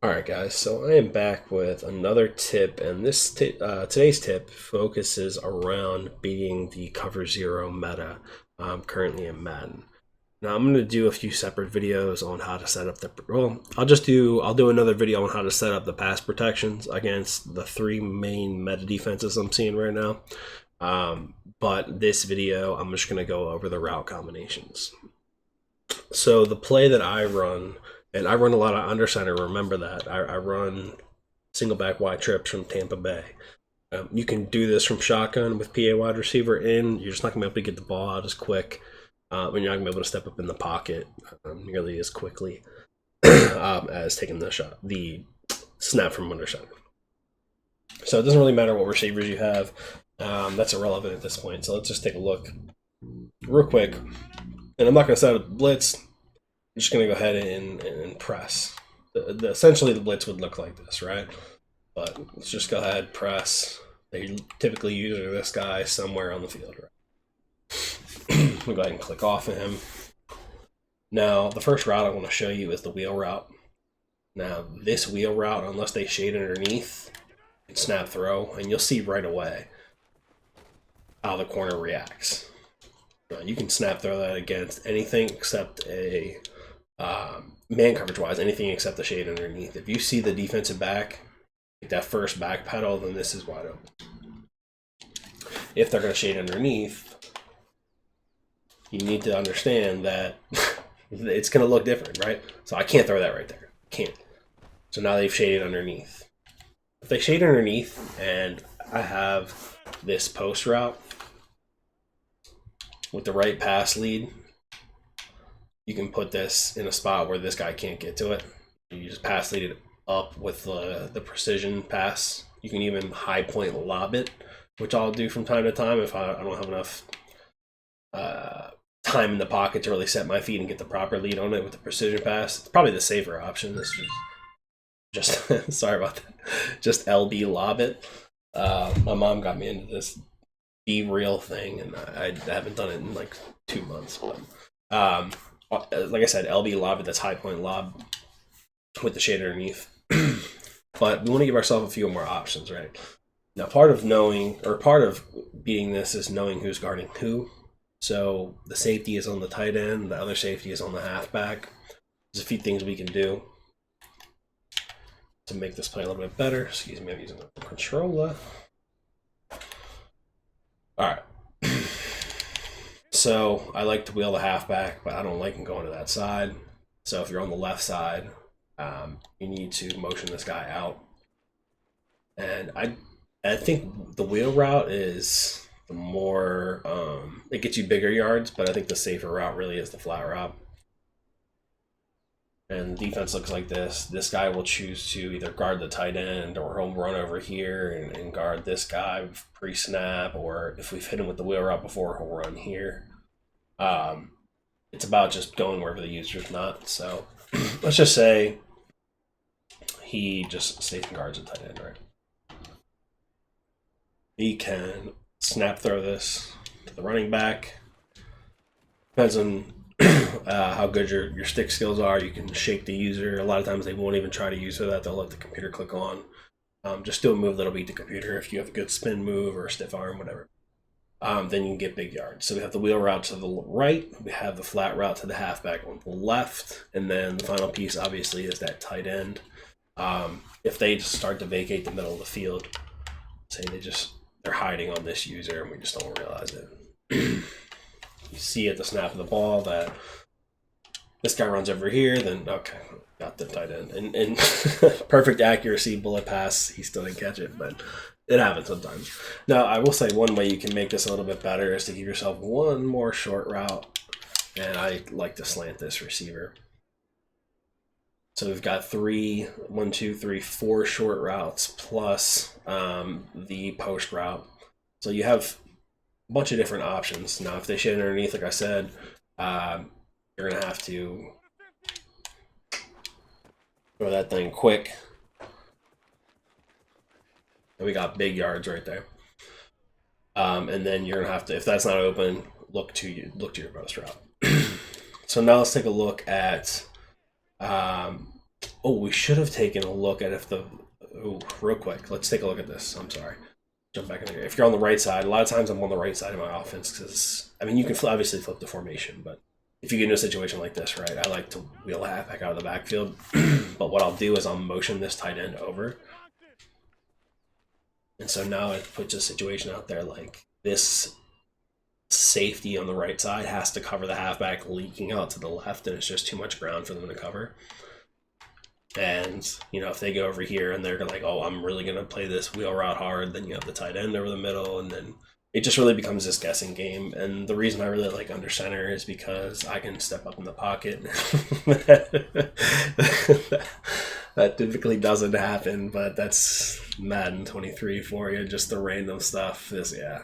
Alright guys, so I am back with another tip, and today's tip focuses around beating the cover zero meta currently in Madden. Now I'm going to do a few separate videos on how to set up I'll do another video on how to set up the pass protections against the three main meta defenses I'm seeing right now. But this video, I'm just going to go over the route combinations. So the play that I run, and I run a lot of under center. Remember that I run single back wide trips from Tampa Bay. You can do this from shotgun with PA wide receiver in. You're just not gonna be able to get the ball out as quick, and you're not gonna be able to step up in the pocket nearly as quickly as taking the snap from under center. So it doesn't really matter what receivers you have. That's irrelevant at this point. So let's just take a look real quick. And I'm not going to set up a blitz. I'm just going to go ahead and press. Essentially, the blitz would look like this, right? But let's just go ahead, press. They typically use this guy somewhere on the field, right? We'll go ahead and click off of him. Now, the first route I want to show you is the wheel route. Now, this wheel route, unless they shade underneath, it's snap throw, and you'll see right away how the corner reacts. You can snap throw that against anything except a man coverage wise, anything except the shade underneath. If you see the defensive back, like that first back pedal, then this is wide open. If they're going to shade underneath, you need to understand that it's going to look different, right? So I can't throw that right there. Can't. So now they've shaded underneath. If they shade underneath and I have this post route with the right pass lead, you can put this in a spot where this guy can't get to it. You just pass lead it up with the precision pass. You can even high point lob it, which I'll do from time to time if I don't have enough time in the pocket to really set my feet and get the proper lead on it with the precision pass. It's probably the safer option. This is just sorry about that. Just LB lob it. My mom got me into this Be Real thing, and I haven't done it in like 2 months. But like I said, LB lob it. That's high point lob with the shade underneath. But we want to give ourselves a few more options, right? Now, part of beating this is knowing who's guarding who. So the safety is on the tight end, the other safety is on the halfback. There's a few things we can do to make this play a little bit better. Excuse me, I'm using the controller. All right. So I like to wheel the halfback, but I don't like him going to that side. So if you're on the left side, you need to motion this guy out. And I think the wheel route is the more it gets you bigger yards, but I think the safer route really is the flat route. And the defense looks like this. This guy will choose to either guard the tight end, or he'll run over here and guard this guy pre-snap, or if we've hit him with the wheel route before, he'll run here. It's about just going wherever the user's not. So let's just say he just stays and guards the tight end, right? He can snap throw this to the running back. Depends on how good your stick skills are. You can shake the user. A lot of times they won't even try to use that. They'll let the computer click on. Just do a move that'll beat the computer. If you have a good spin move or a stiff arm, whatever, then you can get big yards. So we have the wheel route to the right. We have the flat route to the halfback on the left. And then the final piece, obviously, is that tight end. If they just start to vacate the middle of the field, say they're hiding on this user and we just don't realize it. You see at the snap of the ball that this guy runs over here, then okay, got the tight end. And perfect accuracy, bullet pass, he still didn't catch it, but it happens sometimes. Now, I will say one way you can make this a little bit better is to give yourself one more short route, and I like to slant this receiver. So we've got 4 short routes plus the post route. So you have a bunch of different options. Now, if they shade underneath, like I said, you're going to have to throw that thing quick. And we got big yards right there. And then you're going to have to, if that's not open, look to your post route. So now let's take a look at oh, we should have taken a look at if the, oh, real quick, let's take a look at this. I'm sorry. Jump back in there. If you're on the right side, a lot of times I'm on the right side of my offense because, I mean, you can obviously flip the formation, but if you get in a situation like this, right, I like to wheel a halfback out of the backfield. But what I'll do is I'll motion this tight end over. And so now it puts a situation out there like this safety on the right side has to cover the halfback leaking out to the left, and it's just too much ground for them to cover. And, you know, if they go over here and they're like, oh, I'm really going to play this wheel route hard, then you have the tight end over the middle, and then it just really becomes this guessing game. And the reason I really like under center is because I can step up in the pocket. That typically doesn't happen, but that's Madden 23 for you. Just the random stuff. Yeah.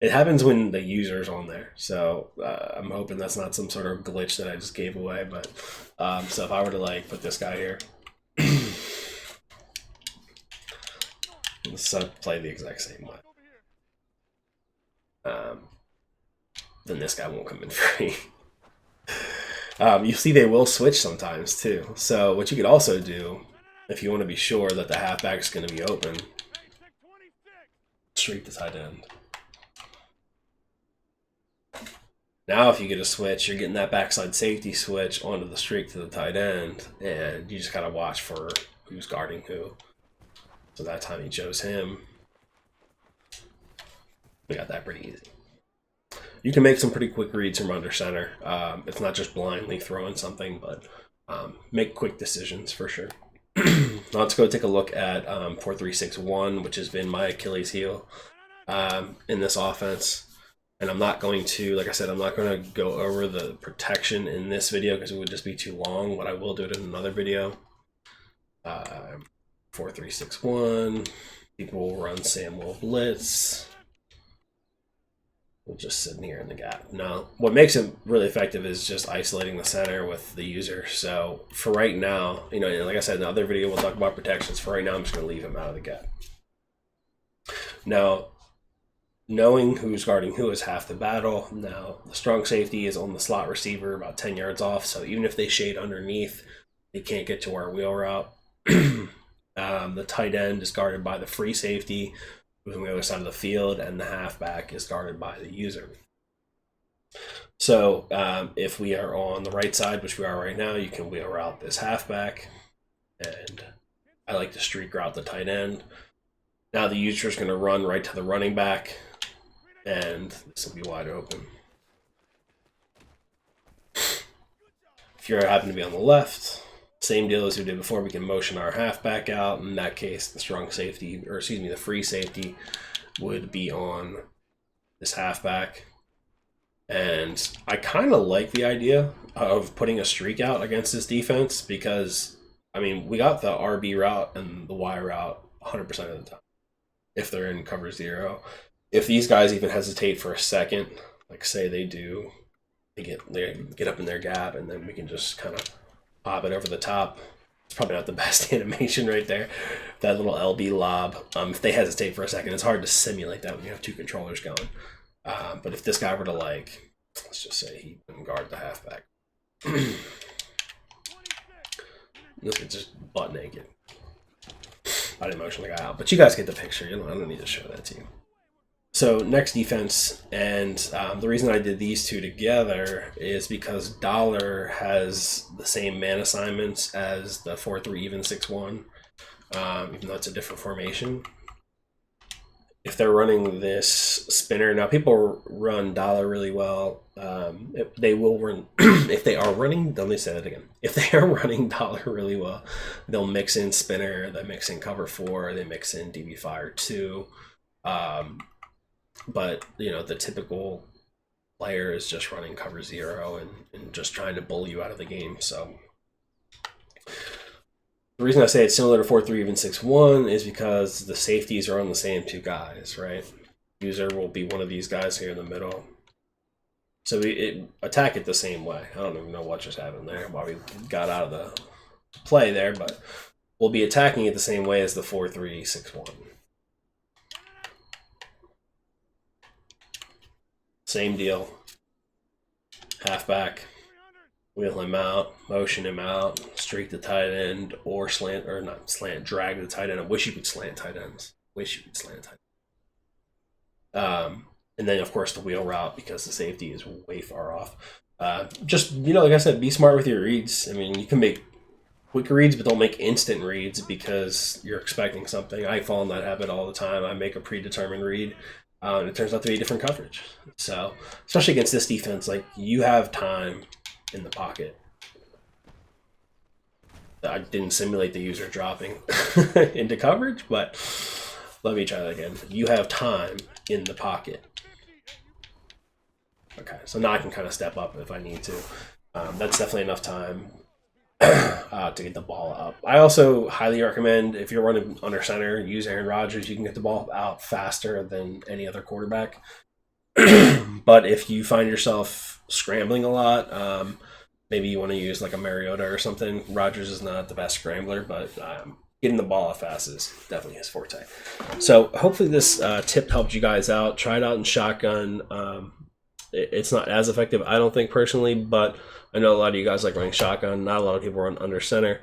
It happens when the user's on there. So I'm hoping that's not some sort of glitch that I just gave away. But so if I were to like put this guy here, let's play the exact same way. Then this guy won't come in free. You see they will switch sometimes too. So what you could also do, if you want to be sure that the halfback is going to be open, streak the tight end. Now if you get a switch, you're getting that backside safety switch onto the streak to the tight end, and you just gotta watch for who's guarding who. So that time he chose him. We got that pretty easy. You can make some pretty quick reads from under center. It's not just blindly throwing something, but make quick decisions for sure. Now let's go take a look at 4-3-6-1, which has been my Achilles heel in this offense. And I'm not going to, like I said, I'm not going to go over the protection in this video because it would just be too long, but I will do it in another video. 4-3-6-1. People will run Samuel Blitz. We'll just sit in here in the gap. Now, what makes it really effective is just isolating the center with the user. So for right now, you know, like I said in the other video, we'll talk about protections. For right now, I'm just going to leave him out of the gap. Now, knowing who's guarding who is half the battle. Now, the strong safety is on the slot receiver about 10 yards off, so even if they shade underneath, they can't get to our wheel route. The tight end is guarded by the free safety, who's on the other side of the field, and the halfback is guarded by the user. So if we are on the right side, which we are right now, you can wheel route this halfback, and I like to streak route the tight end. Now the user is going to run right to the running back, and this will be wide open. If you happen to be on the left, same deal as we did before. We can motion our halfback out. In that case, the strong safety, or excuse me, the free safety would be on this halfback. And I kind of like the idea of putting a streak out against this defense because, I mean, we got the RB route and the Y route 100% of the time if they're in cover zero. If these guys even hesitate for a second, like say they do, they get up in their gap, and then we can just kind of pop it over the top. It's probably not the best animation right there. That little LB lob. If they hesitate for a second, it's hard to simulate that when you have two controllers going. But if this guy were to, like, let's just say he wouldn't guard the halfback. This is just butt naked. I didn't motion the guy out, but you guys get the picture. I don't need to show that to you. So next defense, and the reason I did these two together is because Dollar has the same man assignments as the 4-3 even 6-1, even though it's a different formation. If they're running this spinner, now people run Dollar really well. They will run, if they are running, let me say that again. If they are running Dollar really well, they'll mix in spinner, they mix in cover 4, they mix in DB Fire 2. But, you know, the typical player is just running cover 0 and just trying to bully you out of the game. So the reason I say it's similar to 4-3 even 6-1 is because the safeties are on the same two guys, right? User will be one of these guys here in the middle. So we attack it the same way. I don't even know what just happened there, why we got out of the play there, but we'll be attacking it the same way as the 4-3 6-1. Same deal. Halfback. wheel him out, motion him out, streak the tight end, or slant, or not slant, drag the tight end. I wish you could slant tight ends. Wish you could slant tight ends. And then, of course, the wheel route, because the safety is way far off. Just, like I said, be smart with your reads. I mean, you can make quick reads, but don't make instant reads because you're expecting something. I fall in that habit all the time. I make a predetermined read, and it turns out to be a different coverage. So, especially against this defense, like, you have time in the pocket. I didn't simulate the user dropping into coverage, but let me try that again. You have time in the pocket. Okay, so now I can kind of step up if I need to. That's definitely enough time to get the ball up. I also highly recommend, if you're running under center, use Aaron Rodgers. You can get the ball out faster than any other quarterback. But if you find yourself scrambling a lot, maybe you want to use like a Mariota or something. Rodgers is not the best scrambler, but getting the ball out fast is definitely his forte. So hopefully this tip helped you guys out. Try it out in shotgun. It's not as effective, I don't think, personally, but I know a lot of you guys like running shotgun. Not a lot of people run under center.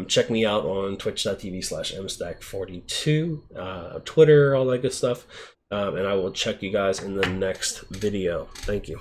Check me out on twitch.tv/mstack42, Twitter, all that good stuff. And I will check you guys in the next video. Thank you.